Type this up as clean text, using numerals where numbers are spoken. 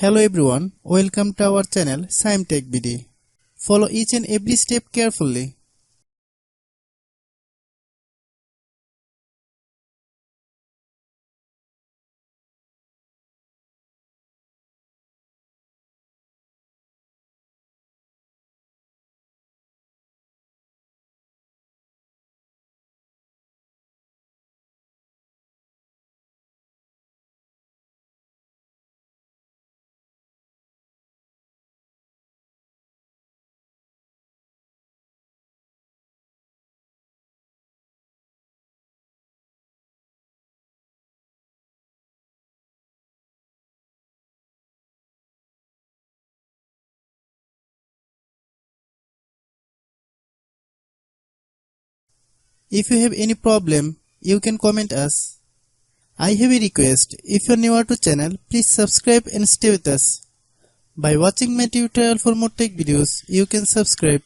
Hello everyone, welcome to our channel Shaem TechBD. Follow each and every step carefully. If you have any problem, you can comment us. I have a request, if you are new to channel, please subscribe and stay with us. By watching my tutorial for more tech videos, you can subscribe.